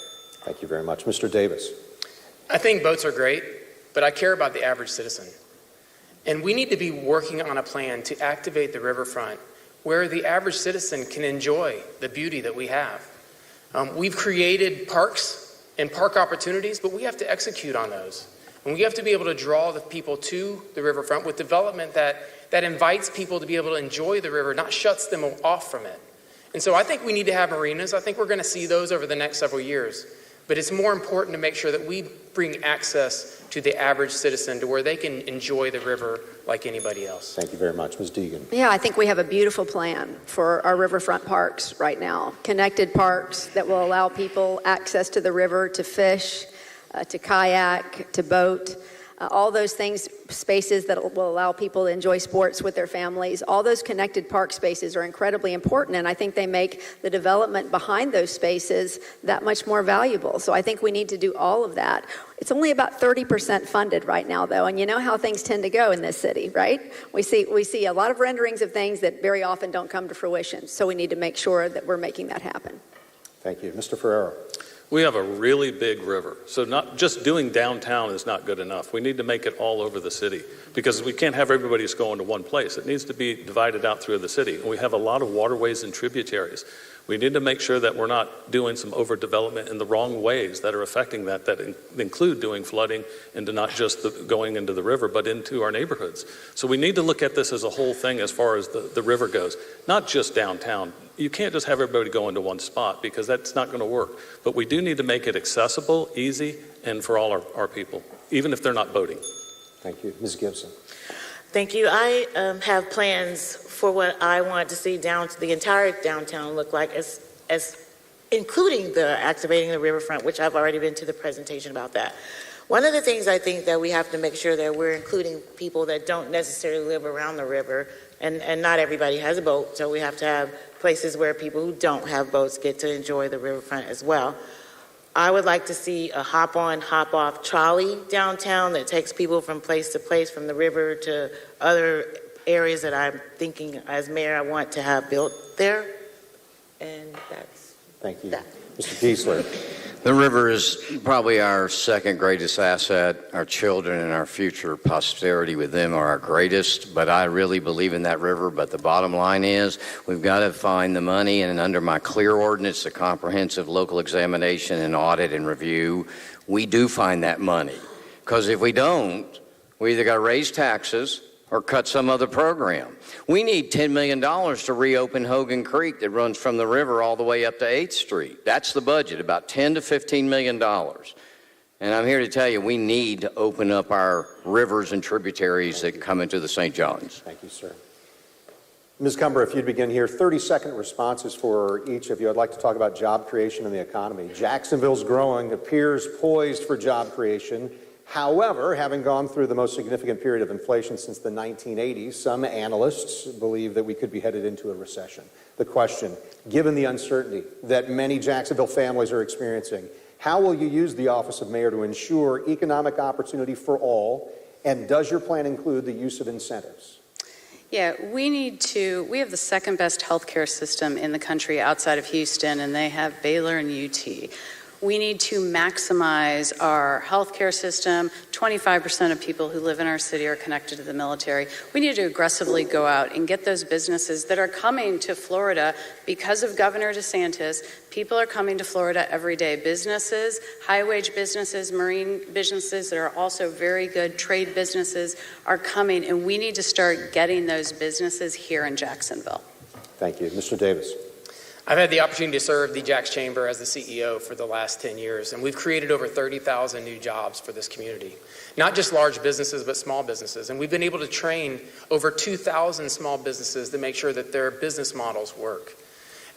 Thank you very much. Mr. Davis. I think boats are great, but I care about the average citizen. And we need to be working on a plan to activate the riverfront where the average citizen can enjoy the beauty that we have. We've created parks and park opportunities, but we have to execute on those. And we have to be able to draw the people to the riverfront with development that invites people to be able to enjoy the river, not shuts them off from it. And so I think we need to have marinas. I think we're going to see those over the next several years. But it's more important to make sure that we bring access to the average citizen to where they can enjoy the river like anybody else. Thank you very much. Ms. Deegan. Yeah, I think we have a beautiful plan for our riverfront parks right now. Connected parks that will allow people access to the river, to fish, to kayak, to boat. All those things, spaces that will allow people to enjoy sports with their families. All those connected park spaces are incredibly important, and I think they make the development behind those spaces that much more valuable. So I think we need to do all of that. It's only about 30% funded right now, though, and you know how things tend to go in this city, right? We see a lot of renderings of things that very often don't come to fruition, so we need to make sure that we're making that happen. Thank you. Mr. Ferrero. We have a really big river, so not just doing downtown is not good enough. We need to make it all over the city because we can't have everybody just going to one place. It needs to be divided out through the city. And we have a lot of waterways and tributaries. We need to make sure that we're not doing some overdevelopment in the wrong ways that are affecting that include doing flooding into not just going into the river, but into our neighborhoods. So we need to look at this as a whole thing as far as the river goes, not just downtown. You can't just have everybody go into one spot because that's not going to work. But we do need to make it accessible, easy, and for all our people, even if they're not boating. Thank you. Ms. Gibson. Thank you. I have plans for what I want to see the entire downtown look like, as including the activating the riverfront, which I've already been to the presentation about that. One of the things I think that we have to make sure that we're including people that don't necessarily live around the river, and not everybody has a boat, so we have to have places where people who don't have boats get to enjoy the riverfront as well. I would like to see a hop-on, hop-off trolley downtown that takes people from place to place, from the river to other areas that I'm thinking as mayor I want to have built there. And that's Thank you. that. Mr. Keasler. The river is probably our second greatest asset. Our children and our future posterity with them are our greatest, but I really believe in that river. But the bottom line is we've got to find the money, and under my clear ordinance, the comprehensive local examination and audit and review, we do find that money. Because if we don't, we either got to raise taxes or cut some other program. We need $10 million to reopen Hogan Creek that runs from the river all the way up to 8th Street. That's the budget, about $10 to $15 million. And I'm here to tell you, we need to open up our rivers and tributaries that come into the St. Johns. Thank you, sir. Ms. Cumber, if you'd begin here, 30-second responses for each of you. I'd like to talk about job creation and the economy. Jacksonville's growing, appears poised for job creation. However, having gone through the most significant period of inflation since the 1980s, some analysts believe that we could be headed into a recession. The question, given the uncertainty that many Jacksonville families are experiencing, how will you use the office of mayor to ensure economic opportunity for all, and does your plan include the use of incentives? Yeah, we have the second best healthcare system in the country outside of Houston, and they have Baylor and UT. We need to maximize our healthcare system. 25% of people who live in our city are connected to the military. We need to aggressively go out and get those businesses that are coming to Florida because of Governor DeSantis. People are coming to Florida every day. Businesses, high-wage businesses, marine businesses that are also very good trade businesses are coming, and we need to start getting those businesses here in Jacksonville. Thank you. Mr. Davis. I've had the opportunity to serve the Jax Chamber as the CEO for the last 10 years, and we've created over 30,000 new jobs for this community. Not just large businesses, but small businesses. And we've been able to train over 2,000 small businesses to make sure that their business models work.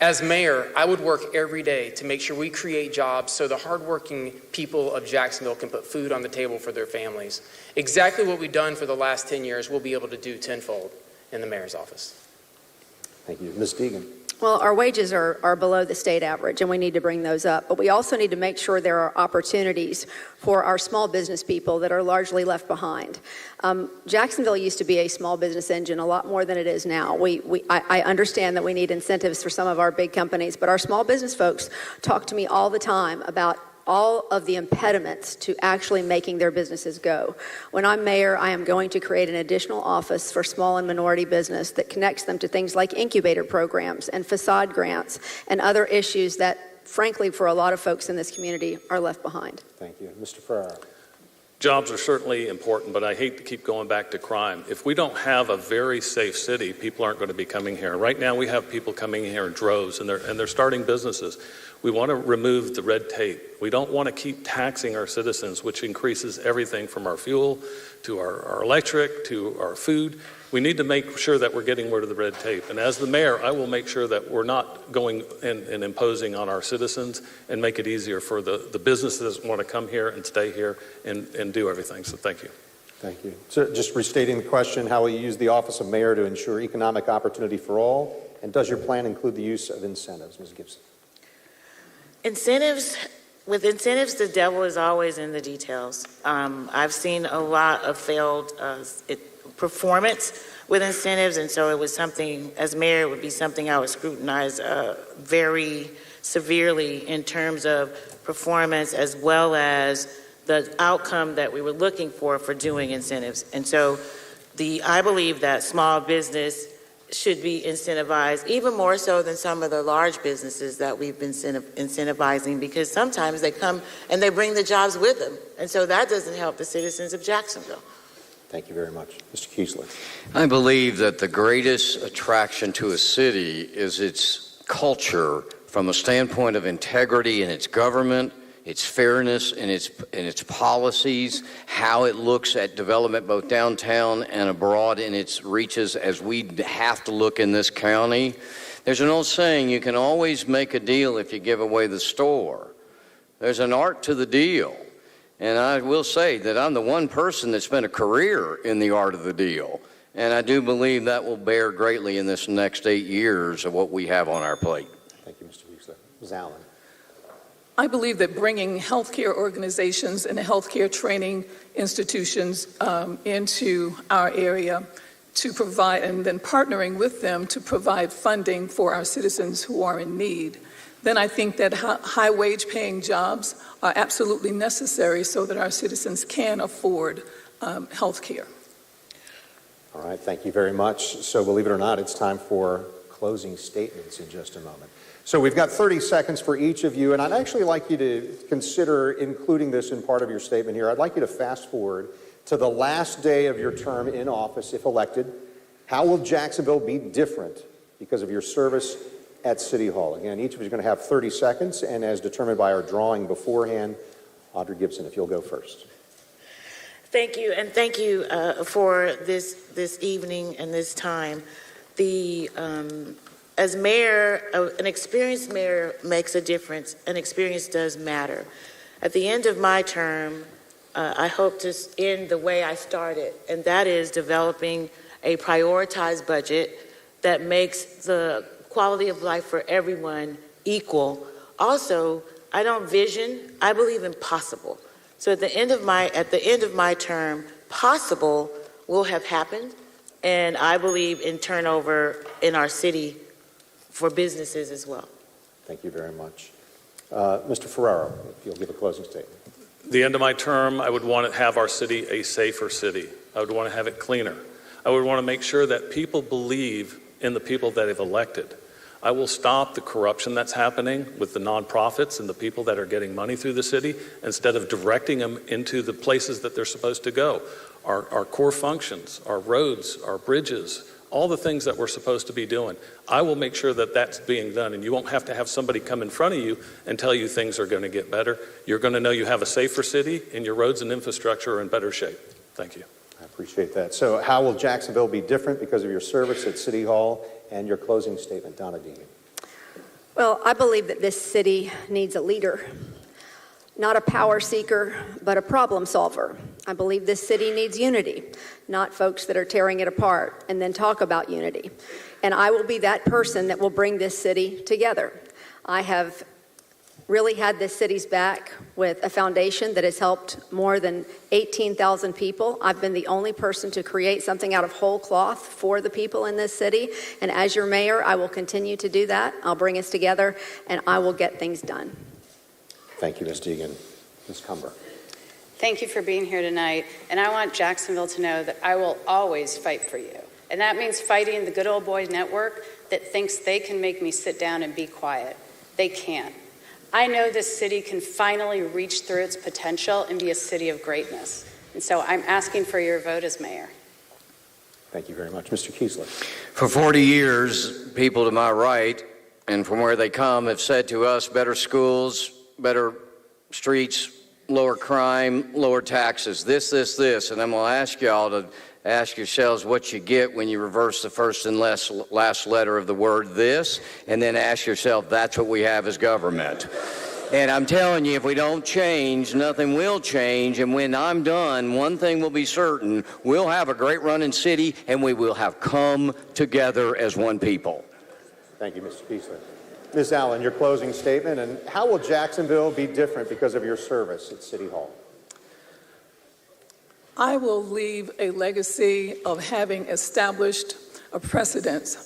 As mayor, I would work every day to make sure we create jobs so the hardworking people of Jacksonville can put food on the table for their families. Exactly what we've done for the last 10 years, we'll be able to do tenfold in the mayor's office. Thank you. Ms. Deegan. Well, our wages are below the state average, and we need to bring those up. But we also need to make sure there are opportunities for our small business people that are largely left behind. Jacksonville used to be a small business engine a lot more than it is now. I understand that we need incentives for some of our big companies, but our small business folks talk to me all the time about all of the impediments to actually making their businesses go. When I'm mayor, I am going to create an additional office for small and minority business that connects them to things like incubator programs and facade grants and other issues that, frankly, for a lot of folks in this community are left behind. Thank you. Mr. Ferrara. Jobs are certainly important, but I hate to keep going back to crime. If we don't have a very safe city, people aren't going to be coming here. Right now we have people coming here in droves, and they're starting businesses. We want to remove the red tape. We don't want to keep taxing our citizens, which increases everything from our fuel to our electric to our food. We need to make sure that we're getting rid of the red tape. And as the mayor, I will make sure that we're not going and imposing on our citizens and make it easier for the businesses that want to come here and stay here and do everything. So thank you. Thank you. So just restating the question, how will you use the office of mayor to ensure economic opportunity for all? And does your plan include the use of incentives? Ms. Gibson. With incentives, the devil is always in the details. I've seen a lot of failed performance with incentives, and so it was something, as mayor, it would be something I would scrutinize very severely in terms of performance as well as the outcome that we were looking for doing incentives. And so I believe that small business should be incentivized even more so than some of the large businesses that we've been incentivizing, because sometimes they come and they bring the jobs with them. And so that doesn't help the citizens of Jacksonville. Thank you very much. Mr. Keasler. I believe that the greatest attraction to a city is its culture from a standpoint of integrity in its government, its fairness in its policies, how it looks at development both downtown and abroad in its reaches as we have to look in this county. There's an old saying, you can always make a deal if you give away the store. There's an art to the deal. And I will say that I'm the one person that spent a career in the art of the deal. And I do believe that will bear greatly in this next 8 years of what we have on our plate. Thank you, Mr. Keasler. Ms. Allen. I believe that bringing healthcare organizations and healthcare training institutions into our area to provide, and then partnering with them to provide funding for our citizens who are in need, then I think that high wage paying jobs are absolutely necessary so that our citizens can afford health care. All right, thank you very much. So believe it or not, it's time for closing statements in just a moment. So we've got 30 seconds for each of you, and I'd actually like you to consider including this in part of your statement here. I'd like you to fast forward to the last day of your term in office, if elected. How will Jacksonville be different because of your service at City Hall? Again, each of you is going to have 30 seconds, and as determined by our drawing beforehand, Audrey Gibson, if you'll go first. Thank you, and thank you for this evening and this time. As mayor, an experienced mayor makes a difference, and experience does matter. At the end of my term, I hope to end the way I started, and that is developing a prioritized budget that makes the quality of life for everyone equal. Also, I don't vision, I believe in possible. So at the end of my term, possible will have happened, and I believe in turnover in our city for businesses as well. Thank you very much. Mr. Ferraro, if you'll give a closing statement. The end of my term, I would want to have our city a safer city. I would want to have it cleaner. I would want to make sure that people believe in the people that they've elected. I will stop the corruption that's happening with the nonprofits and the people that are getting money through the city instead of directing them into the places that they're supposed to go. Our core functions, our roads, our bridges, all the things that we're supposed to be doing. I will make sure that that's being done, and you won't have to have somebody come in front of you and tell you things are going to get better. You're going to know you have a safer city and your roads and infrastructure are in better shape. Thank you. I appreciate that. So how will Jacksonville be different because of your service at City Hall and your closing statement, Donna Deegan? Well, I believe that this city needs a leader, not a power seeker, but a problem solver. I believe this city needs unity, not folks that are tearing it apart and then talk about unity. And I will be that person that will bring this city together. I have really had this city's back with a foundation that has helped more than 18,000 people. I've been the only person to create something out of whole cloth for the people in this city. And as your mayor, I will continue to do that. I'll bring us together and I will get things done. Thank you, Ms. Deegan. Ms. Cumber. Thank you for being here tonight, and I want Jacksonville to know that I will always fight for you. And that means fighting the good old boy network that thinks they can make me sit down and be quiet. They can't. I know this city can finally reach through its potential and be a city of greatness. And so I'm asking for your vote as mayor. Thank you very much. Mr. Keasler. For 40 years, people to my right and from where they come have said to us, better schools, better streets, lower crime, lower taxes, this. And I'm going to ask y'all to ask yourselves what you get when you reverse the first and last letter of the word this, and then ask yourself, that's what we have as government. And I'm telling you, if we don't change, nothing will change. And when I'm done, one thing will be certain, we'll have a great running city, and we will have come together as one people. Thank you, Mr. Keasler. Ms. Allen, your closing statement, and how will Jacksonville be different because of your service at City Hall? I will leave a legacy of having established a precedent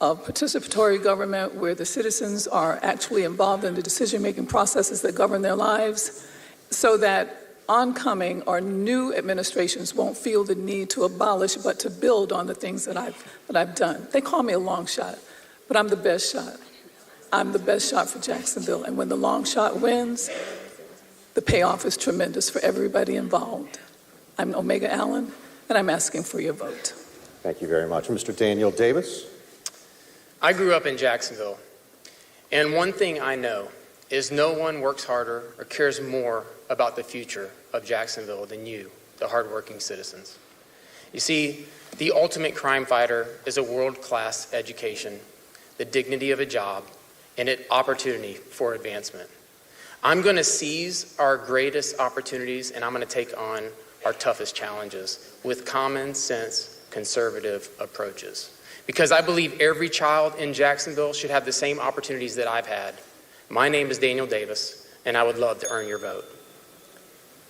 of participatory government where the citizens are actually involved in the decision-making processes that govern their lives, so that oncoming or new administrations won't feel the need to abolish but to build on the things that I've done. They call me a long shot, but I'm the best shot. I'm the best shot for Jacksonville, and when the long shot wins, the payoff is tremendous for everybody involved. I'm Omega Allen, and I'm asking for your vote. Thank you very much. Mr. Daniel Davis. I grew up in Jacksonville, and one thing I know is no one works harder or cares more about the future of Jacksonville than you, the hardworking citizens. You see, the ultimate crime fighter is a world-class education, the dignity of a job, and an opportunity for advancement. I'm going to seize our greatest opportunities, and I'm going to take on our toughest challenges with common sense, conservative approaches. Because I believe every child in Jacksonville should have the same opportunities that I've had. My name is Daniel Davis, and I would love to earn your vote.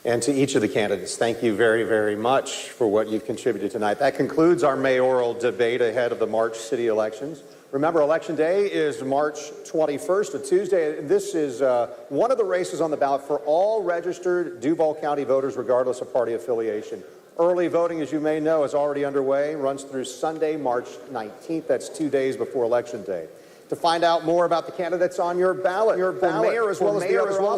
And to each of the candidates, thank you very, very much for what you've contributed tonight. That concludes our mayoral debate ahead of the March city elections. Remember, Election Day is March 21st, a Tuesday. This is one of the races on the ballot for all registered Duval County voters, regardless of party affiliation. Early voting, as you may know, is already underway, runs through Sunday, March 19th. That's 2 days before Election Day. To find out more about the candidates on your ballot, for mayor as well as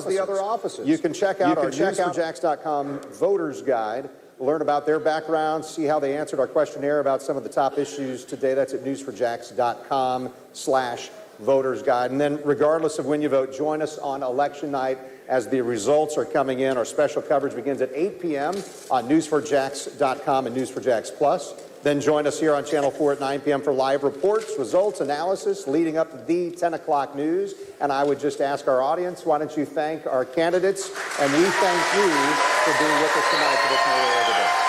the other offices, you can check out our newsforjax.com voters guide. Learn about their backgrounds, see how they answered our questionnaire about some of the top issues today. That's at newsforjax.com/voters voter's guide. And then regardless of when you vote, join us on election night as the results are coming in. Our special coverage begins at 8 p.m. on news4jax.com and News4Jax Plus. Then join us here on Channel 4 at 9 p.m. for live reports, results, analysis leading up to the 10 o'clock news. And I would just ask our audience, why don't you thank our candidates? And we thank you for being with us tonight for this mayoral debate.